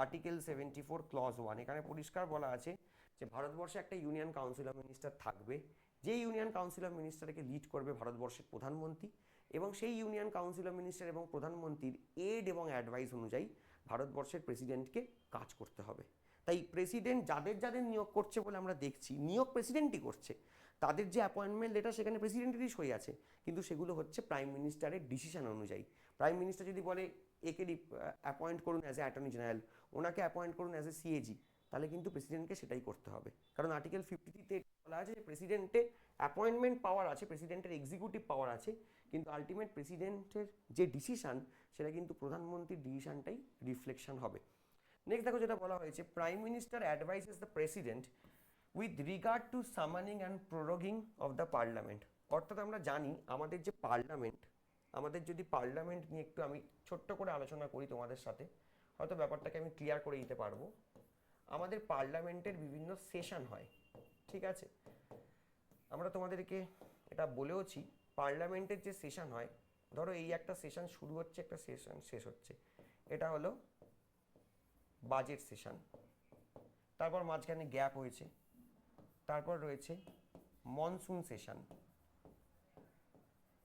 আর্টিকেল 74 ক্লজ 1। এখানে পরিষ্কার বলা আছে যে ভারতবর্ষে একটা ইউনিয়ন কাউন্সিল অফ মিনিস্টার থাকবে, যে ইউনিয়ন কাউন্সিল অফ মিনিস্টারকে লিড করবে ভারতবর্ষের প্রধানমন্ত্রী, এবং সেই ইউনিয়ন কাউন্সিল অফ মিনিস্টার এবং প্রধানমন্ত্রীর এড এবং অ্যাডভাইস অনুযায়ী ভারতবর্ষের প্রেসিডেন্টকে কাজ করতে হবে। তাই প্রেসিডেন্ট যাদের যাদের নিয়োগ করছে বলে আমরা দেখছি, নিয়োগ প্রেসিডেন্টই করছে, তাদের যে অ্যাপয়েন্টমেন্ট লেটার সেখানে প্রেসিডেন্টেরই সই আছে, কিন্তু সেগুলো হচ্ছে প্রাইম মিনিস্টারের ডিসিশন অনুযায়ী। প্রাইম মিনিস্টার যদি বলে একে অ্যাপয়েন্ট করুন অ্যাজ এ অ্যাটর্নি জেনারেল, ওনাকে অ্যাপয়েন্ট করুন অ্যাজ এ সিএজি, তাহলে কিন্তু প্রেসিডেন্টকে সেটাই করতে হবে। কারণ আর্টিকেল 53-তে বলা আছে যে প্রেসিডেন্টের অ্যাপয়েন্টমেন্ট পাওয়ার আছে, প্রেসিডেন্টের এক্সিকিউটিভ পাওয়ার আছে, কিন্তু আলটিমেট প্রেসিডেন্টের যে ডিসিশন সেটা কিন্তু প্রধানমন্ত্রীর ডিসিশনটাই রিফ্লেকশন হবে। নেক্সট দেখো যেটা বলা হয়েছে, prime minister advises the president with regard to summoning and proroguing of the parliament. অর্থাৎ আমরা জানি আমাদের যে পার্লামেন্ট, আমাদের যদি পার্লামেন্ট নিয়ে একটু আমি ছোট্ট করে আলোচনা করি তোমাদের সাথে, হয়তো ব্যাপারটাকে আমি ক্লিয়ার করে দিতে পারবো। আমাদের পার্লামেন্টের বিভিন্ন সেশন হয়, ঠিক আছে, আমরা তোমাদেরকে এটা বলেওছি পার্লামেন্টের যে সেশন হয়, ধরো এই একটা সেশন শুরু হচ্ছে, একটা সেশন শেষ হচ্ছে, এটা হলো বাজেট সেশন, তারপর মাঝখানে গ্যাপ হয়েছে, তারপর রয়েছে মনসুন সেশন।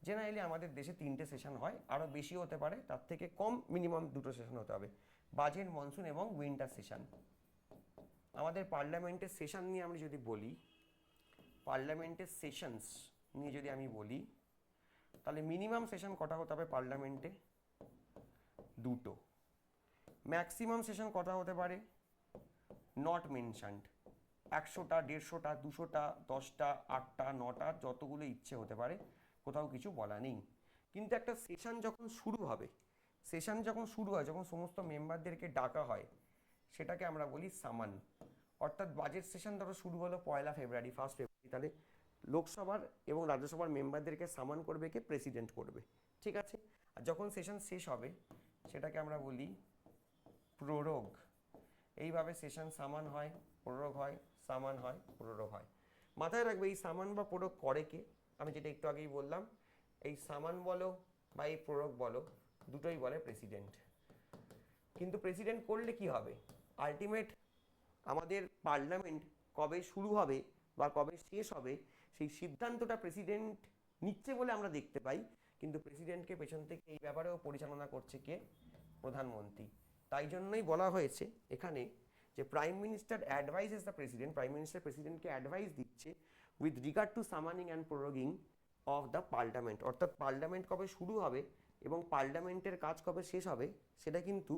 জেনারেলি আমাদের দেশে 3টে সেশন হয়, আরও বেশিও হতে পারে, তার থেকে কম মিনিমাম 2টো সেশন হতে হবে, বাজেট, মনসুন এবং উইন্টার সেশন। আমাদের পার্লামেন্টের সেশন নিয়ে আমরা যদি বলি, পার্লামেন্টের সেশনস নিয়ে যদি আমি বলি, তাহলে মিনিমাম সেশন কটা হতে হবে পার্লামেন্টে, 2টো। ম্যাক্সিমাম সেশন কটা হতে পারে, নট মেনশনড, 100টা, 150টা, 200টা, 10টা, 8টা, 9টা, যতগুলো ইচ্ছে হতে পারে, কোথাও কিছু বলা নেই। কিন্তু একটা সেশন যখন শুরু হবে, সেশন যখন শুরু হয়, যখন সমস্ত মেম্বারদেরকে ডাকা হয়, সেটাকে আমরা বলি সামান। অর্থাৎ বাজেট সেশন ধরো শুরু হলো 1 ফেব্রুয়ারি, 1 ফেব্রুয়ারি, তাহলে লোকসভার এবং রাজ্যসভার মেম্বারদেরকে সামান করবে কে, প্রেসিডেন্ট করবে, ঠিক আছে। আর যখন সেশন শেষ হবে সেটাকে আমরা বলি প্রোরোগ। এইভাবে সেশন সামান হয়, প্রোরোগ হয়, সামান হয়, প্রোরোগ হয়। মাথায় রাখবে এই সামান বা প্রোরোগ করে কে, আমি যেটা একটু আগেই বললাম, এই সামান বলো বা এই প্রোরোগ বলো, দুটোই বলে প্রেসিডেন্ট। কিন্তু প্রেসিডেন্ট করলে কি হবে, আলটিমেট আমাদের পার্লামেন্ট কবে শুরু হবে বা কবে শেষ হবে সেই সিদ্ধান্তটা প্রেসিডেন্ট নিচ্ছে বলে আমরা দেখতে পাই, কিন্তু প্রেসিডেন্টকে পেছন থেকে এই ব্যাপারেও পরিচালনা করছে কে, প্রধানমন্ত্রী। তাই জন্যই বলা হয়েছে এখানে যে prime minister advises the president, prime minister প্রেসিডেন্টকে অ্যাডভাইস দিচ্ছে with regard to summoning and proroguing of the parliament. অর্থাৎ পার্লামেন্ট কবে শুরু হবে এবং পার্লামেন্টের কাজ কবে শেষ হবে সেটা কিন্তু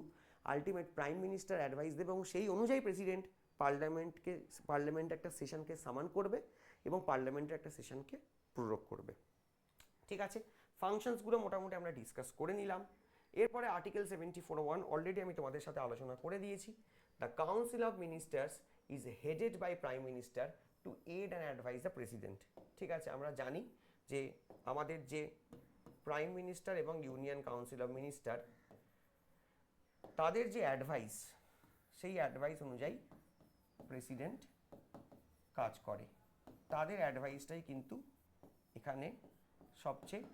আলটিমেট প্রাইম মিনিস্টার অ্যাডভাইস দেবে, এবং সেই অনুযায়ী প্রেসিডেন্ট পার্লামেন্ট একটা সেশনকে সামান করবে এবং পার্লামেন্টের একটা সেশনকে প্রোরোগ করবে, ঠিক আছে। ফাংশনসগুলো মোটামুটি আমরা ডিসকাস করে নিলাম। এরপরে আর্টিকেল 74(1) অলরেডি আমি তোমাদের সাথে আলোচনা করে দিয়েছি। The council of ministers is headed by prime minister to aid and advise the president, ঠিক আছে। আমরা জানি যে আমাদের যে প্রাইম মিনিস্টার এবং ইউনিয়ন কাউন্সিল অফ মিনিস্টার, তাদের যে অ্যাডভাইস, সেই অ্যাডভাইস অনুযায়ী প্রেসিডেন্ট কাজ করে, তাদের অ্যাডভাইসটাই কিন্তু এখানে সবচেয়ে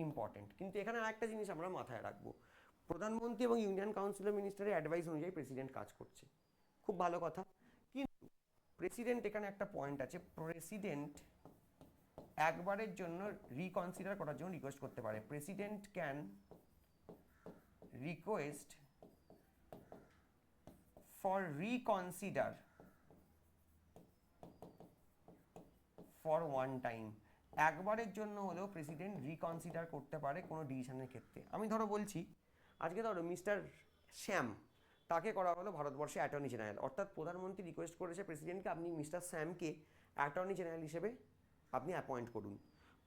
ইম্পর্টেন্ট। কিন্তু এখানে আরেকটা জিনিস আমরা মাথায় রাখবো, প্রধানমন্ত্রী এবং ইউনিয়ন কাউন্সিলের মিনিস্টারের অ্যাডভাইস অনুযায়ী প্রেসিডেন্ট কাজ করছে, খুব ভালো কথা। কিন্তু প্রেসিডেন্ট এখানে একটা পয়েন্ট আছে, প্রেসিডেন্ট একবারের জন্য রিকনসিডার করার জন্য রিকোয়েস্ট করতে পারে। President can request for reconsider for one time. একবারের জন্য হলেও প্রেসিডেন্ট রিকনসিডার করতে পারে কোনো ডিসিশনের ক্ষেত্রে। আমি ধরো বলছি, আজকে ধরো মিস্টার শ্যাম, তাকে করা হলো ভারতবর্ষে অ্যাটর্নি জেনারেল, অর্থাৎ প্রধানমন্ত্রী রিকোয়েস্ট করেছে প্রেসিডেন্টকে আপনি মিস্টার শ্যামকে অ্যাটর্নি জেনারেল হিসেবে আপনি অ্যাপয়েন্ট করুন।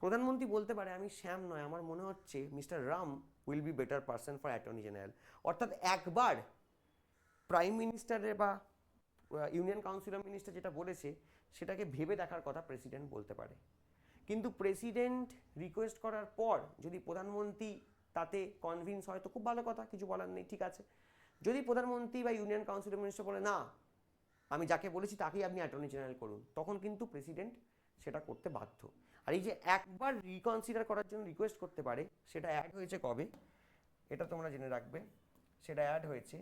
প্রধানমন্ত্রী বলতে পারে আমি শ্যাম নয়, আমার মনে হচ্ছে mister Ram will be better person for attorney general. অর্থাৎ একবার প্রাইম মিনিস্টারের বা ইউনিয়ন কাউন্সিল অফ মিনিস্টার যেটা বলেছে সেটাকে ভেবে দেখার কথা প্রেসিডেন্ট বলতে পারে। কিন্তু প্রেসিডেন্ট রিকোয়েস্ট করার পর যদি প্রধানমন্ত্রী তাতে কনভিন্স হয় তো খুব ভালো কথা, কিছু বলার নেই, ঠিক আছে। যদি প্রধানমন্ত্রী বা ইউনিয়ন কাউন্সিল অফ মিনিস্টার বলে না আমি যাকে বলেছি তাকেই আপনি অ্যাটর্নি জেনারেল করুন, তখন কিন্তু প্রেসিডেন্ট সেটা করতে বাধ্য। আর এই যে একবার রিকনসিডার করার জন্য রিকোয়েস্ট করতে পারে, সেটা অ্যাড হয়েছে কবে, এটা তোমরা জেনে রাখবে। সেটা অ্যাড হয়েছে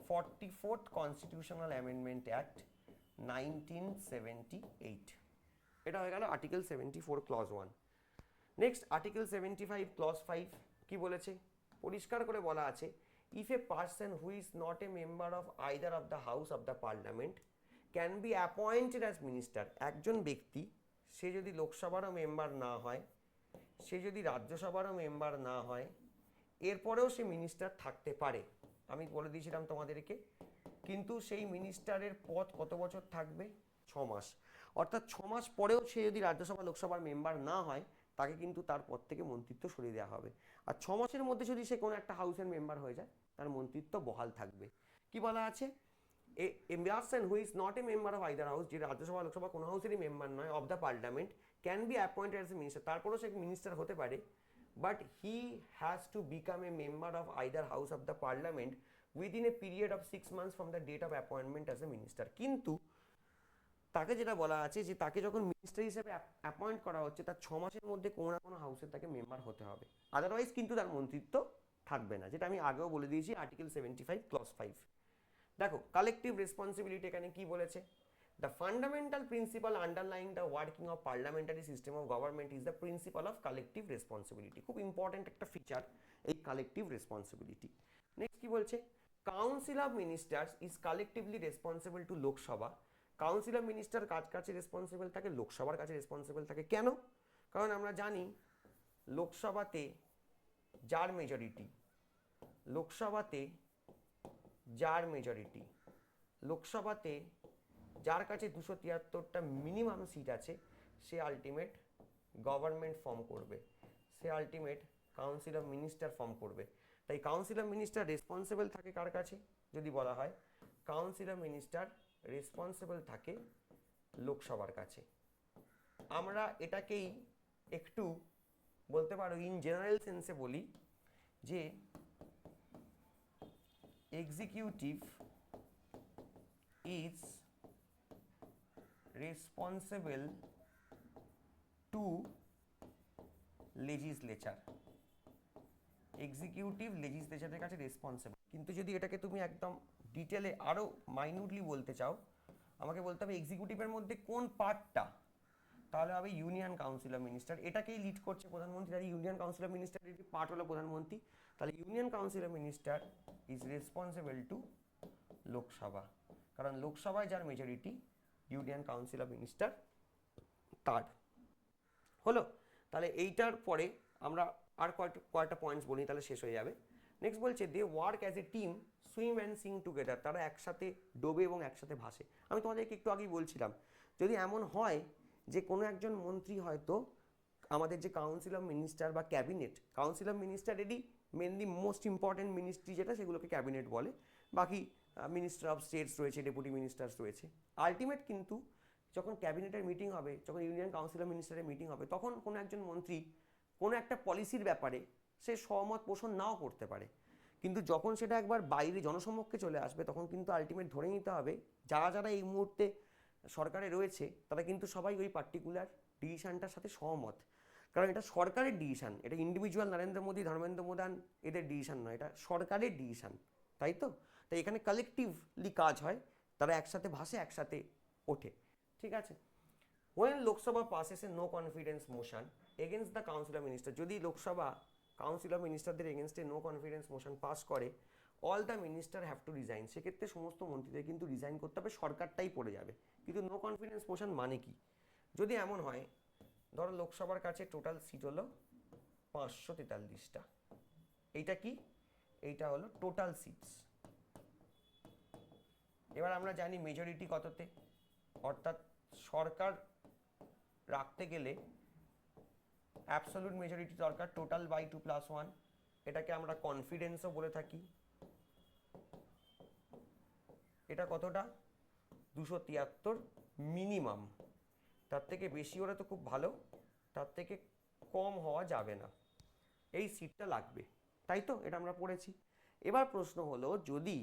44th কনস্টিটিউশনাল অ্যামেন্ডমেন্ট অ্যাক্ট 1978। এটা হয়ে গেল article 74 clause 1। Next article 75 clause 5 কি বলেছে, পরিষ্কার করে বলা আছে, if a person who is not a member of either of the house of the parliament can be appointed as minister. একজন ব্যক্তি, সে যদি লোকসভারও মেম্বার না হয়, সে যদি রাজ্যসভারও মেম্বার না হয়, এরপরেও সে মিনিস্টার থাকতে পারে। আমি বলে দিয়েছিলাম তোমাদেরকে, কিন্তু সেই মিনিস্টারের পদ কত বছর থাকবে, 6 মাস। অর্থাৎ 6 মাস পরেও সে যদি রাজ্যসভা লোকসভার মেম্বার না হয়, তাকে কিন্তু তার পদ থেকে মন্ত্রিত্ব সরিয়ে দেওয়া হবে। আর 6 মাসের মধ্যে যদি সে কোনো একটা হাউসের মেম্বার হয়ে যায়, তার মন্ত্রিত্ব বহাল থাকবে। কি বলা আছে, a person who is not a member of either house, যে রাজ্যসভা লোকসভা কোনো হাউসেরই মেম্বার নয়, of the parliament can be appointed as a minister, তারপরেও সে মিনিস্টার হতে পারে, but he has to become a member of either house of the parliament within a period of 6 months from the date of appointment as a minister. কিন্তু তাকে যেটা বলা আছে যে তাকে যখন মিনিস্টার হিসেবে অ্যাপয়েন্ট করা হচ্ছে, তার 6 মাসের মধ্যে কোনো না কোনো হাউসের তাকে মেম্বার হতে হবে, আদারওয়াইজ কিন্তু তার মন্ত্রিত্ব থাকবে না, যেটা আমি আগেও বলে দিয়েছি আর্টিকেল 75 ক্লজ 5। দেখো কালেকটিভ রেসপন্সিবিলিটি এখানে কি বলেছে, the fundamental principal underlying the working of parliamentary system of government is the principal of collective responsibility. খুব ইম্পর্টেন্ট একটা ফিচার এই কালেকটিভ রেসপন্সিবিলিটি। নেক্সট কি বলছে, council of ministers is collectively responsible to Lok Sabha. Council of minister কাছে responsible থাকে, লোকসভার কাছে responsible থাকে। কেন? কারণ আমরা জানি লোকসভাতে যার মেজরিটি, লোকসভাতে যার মেজরিটি, লোকসভাতে যার কাছে 273টা মিনিমাম সিট আছে, সে আলটিমেট গভর্নমেন্ট ফর্ম করবে, সে ultimate council of minister form করবে। তাই কাউন্সিল অফ মিনিস্টার রেসপন্সিবল থাকে কার কাছে, যদি বলা হয় কাউন্সিল অফ মিনিস্টার রেসপন্সিবল থাকে লোকসভার কাছে। আমরা এটাকেই একটু বলতে পারো ইন জেনারেল সেন্সে বলি যে executive is responsible to legislature. Executive লেজিসলেচারের কাছে রেসপন্সিবল। কিন্তু যদি এটাকে তুমি একদম ডিটেলে আরও মাইনিউটলি বলতে চাও, আমাকে বলতে হবে এক্সিকিউটিভের মধ্যে কোন পার্টটা, তাহলে হবে ইউনিয়ন কাউন্সিল অফ মিনিস্টার। এটাকেই লিড করছে প্রধানমন্ত্রী, তাহলে ইউনিয়ন কাউন্সিল অফ মিনিস্টারের একটি পার্ট হলো প্রধানমন্ত্রী। তাহলে union council of minister is responsible two Lok Sabha, কারণ লোকসভায় যার majority, union council of minister তার। হলো, তাহলে এইটার পরে আমরা আর কয়েকটা পয়েন্টস বলি, তাহলে শেষ হয়ে যাবে। নেক্সট বলছে they work as a team, swim and sink together. তারা একসাথে ডোবে এবং একসাথে ভাসে। আমি তোমাদেরকে একটু আগেই বলছিলাম, যদি এমন হয় যে কোনো একজন মন্ত্রী হয়তো আমাদের যে কাউন্সিল অফ মিনিস্টার বা ক্যাবিনেট, কাউন্সিল অফ মিনিস্টারেরই মেনলি মোস্ট ইম্পর্টেন্ট মিনিস্ট্রি যেটা, সেগুলোকে ক্যাবিনেট বলে, বাকি মিনিস্টার অফ স্টেটস রয়েছে, ডেপুটি মিনিস্টার্স রয়েছে। আলটিমেট কিন্তু যখন ক্যাবিনেটের মিটিং হবে, যখন ইউনিয়ন কাউন্সিল অফ মিনিস্টারের মিটিং হবে, তখন কোনো একজন মন্ত্রী কোনো একটা পলিসির ব্যাপারে সে সহমত পোষণ নাও করতে পারে, কিন্তু যখন সেটা একবার বাইরে জনসমক্ষে চলে আসবে, তখন কিন্তু আলটিমেট ধরে নিতে হবে যারা যারা এই মুহূর্তে সরকারে রয়েছে তারা কিন্তু সবাই ওই পার্টিকুলার ডিসিশনটার সাথে সহমত। কারণ এটা সরকারের ডিসিশন, এটা ইন্ডিভিজুয়াল নরেন্দ্র মোদী, ধর্মেন্দ্র প্রধান এদের ডিসিশন নয়, এটা সরকারের ডিসিশন, তাই তো? তাই এখানে কালেকটিভলি কাজ হয়, তারা একসাথে ভাসে, একসাথে ওঠে, ঠিক আছে? When Lok Sabha passes a no confidence motion against the Council of Ministers, যদি লোকসভা কাউন্সিল অফ মিনিস্টারদের এগেনস্টে নো কনফিডেন্স মোশন পাস করে, all the minister have to resign, সেক্ষেত্রে সমস্ত মন্ত্রীদের কিন্তু রিজাইন করতে হবে, সরকারটাই পড়ে যাবে। কিন্তু নো কনফিডেন্স মোশন মানে কি? যদি এমন হয়, ধরো লোকসভার কাছে টোটাল সিট হলো 543টা, এইটা কি? এইটা হলো টোটাল সিটস। এবার আমরা জানি মেজরিটি কততে, অর্থাৎ সরকার রাখতে গেলে অ্যাবসলিউট মেজরিটি দরকার, টোটাল বাই 2+1, এটাকে আমরা কনফিডেন্সও বলে থাকি। এটা কতটা? 273 মিনিমাম, তার থেকে বেশি হলে তো খুব ভালো, তার থেকে কম হওয়া যাবে না, এই সিটটা লাগবে, তাই তো? এটা আমরা পড়েছি। এবার প্রশ্ন হলো, যদি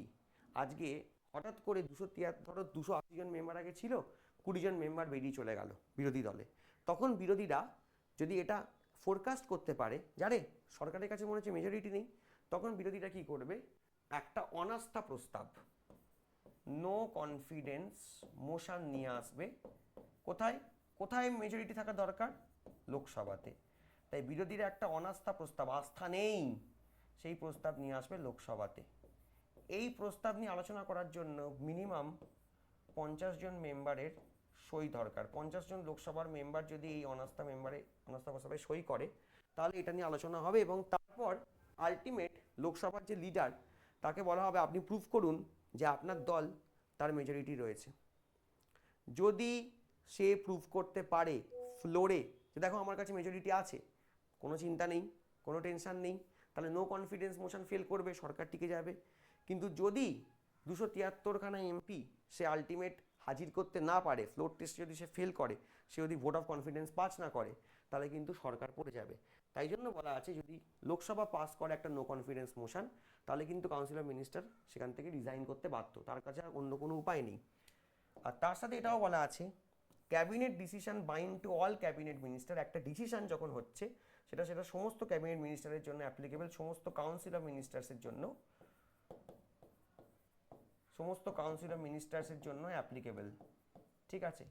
আজকে হঠাৎ করে 280 জন মেম্বার আগে ছিল, 20 জন মেম্বার বেরিয়ে চলে গেল বিরোধী দলে, তখন বিরোধীরা যদি এটা ফোরকাস্ট করতে পারে, জানে সরকারের কাছে মনে হচ্ছে মেজরিটি নেই, তখন বিরোধীরা কি করবে? একটা অনাস্থা প্রস্তাব, নো কনফিডেন্স মোশন নিয়ে আসবে। কোথায় কোথায় মেজরিটি থাকা দরকার? লোকসভাতে। তাই বিরোধীরা একটা অনাস্থা প্রস্তাব, আস্থা নেই, সেই প্রস্তাব নিয়ে আসবে লোকসভাতে। এই প্রস্তাব নিয়ে আলোচনা করার জন্য মিনিমাম 50 জন মেম্বারের সই দরকার। 50 জন লোকসভার মেম্বার যদি এই অনাস্থা প্রস্তাবে সই করে, তাহলে এটা নিয়ে আলোচনা হবে, এবং তারপর আলটিমেট লোকসভার যে লিডার, তাকে বলা হবে আপনি প্রুফ করুন যে আপনার দল তার মেজরিটি রয়েছে। যদি সে প্রুফ করতে পারে ফ্লোরে যে দেখো আমার কাছে মেজরিটি আছে, কোনো চিন্তা নেই, কোনো টেনশন নেই, তাহলে নো কনফিডেন্স মোশন ফেল করবে, সরকার টিকে যাবে। কিন্তু যদি 273খানা এমপি সে আলটিমেট হাজির করতে না পারে, ফ্লোর টেস্ট যদি সে ফেল করে, সে যদি ভোট অফ কনফিডেন্স পাস না করে, তাহলে কিন্তু সরকার পড়ে যাবে। তাই জন্য বলা আছে, যদি লোকসভা পাস করে একটা নো কনফিডেন্স মোশন, তাহলে কিন্তু কাউন্সিল অফ মিনিস্টার সেখান থেকে রিজাইন করতে বাধ্য, তার কাছে আর অন্য কোনো উপায় নেই। আর তার সাথে এটাও বলা আছে, cabinet decision bind to all cabinet minister, একটা ডিসিশন যখন হচ্ছে সেটা সমস্ত ক্যাবিনেট মিনিস্টারের জন্য অ্যাপ্লিকেবল, সমস্ত কাউন্সিল অফ মিনিস্টার্সের জন্য অ্যাপ্লিকেবল, ঠিক আছে?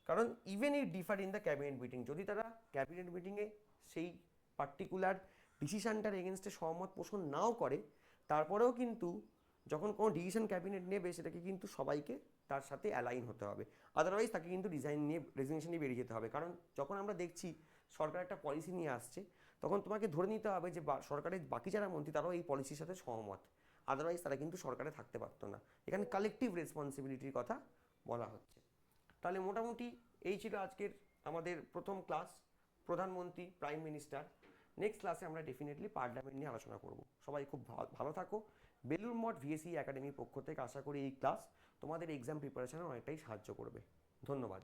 কারণ even it differ in the cabinet meeting, যদি তারা ক্যাবিনেট মিটিংয়ে সেই পার্টিকুলার ডিসিশনটার এগেনস্টে সহমত পোষণ নাও করে, তারপরেও কিন্তু যখন কোনো ডিসিশন ক্যাবিনেট নেবে, সেটাকে কিন্তু সবাইকে তার সাথে অ্যালাইন হতে হবে, আদারওয়াইজ তাকে কিন্তু রেজিগনেশন নিয়ে বেরিয়ে যেতে হবে। কারণ যখন আমরা দেখছি সরকার একটা পলিসি নিয়ে আসছে, তখন তোমাকে ধরে নিতে হবে যে সরকারের বাকি যারা মন্ত্রী তারাও এই পলিসির সাথে সহমত, আদারওয়াইজ তারা কিন্তু সরকারে থাকতে পারতো না। এখানে কালেকটিভ রেসপন্সিবিলিটির কথা বলা হচ্ছে। তাহলে মোটামুটি এই ছিল আজকের আমাদের প্রথম ক্লাস, প্রধানমন্ত্রী, প্রাইম মিনিস্টার। নেক্সট ক্লাসে আমরা ডেফিনেটলি পার্লামেন্ট নিয়ে আলোচনা করব। সবাই খুব ভালো থাকো। বেলুড় মঠ ভিএসি একাডেমির পক্ষ থেকে আশা করি এই ক্লাস তোমাদের এক্সাম প্রিপারেশনে অনেকটাই সাহায্য করবে। ধন্যবাদ।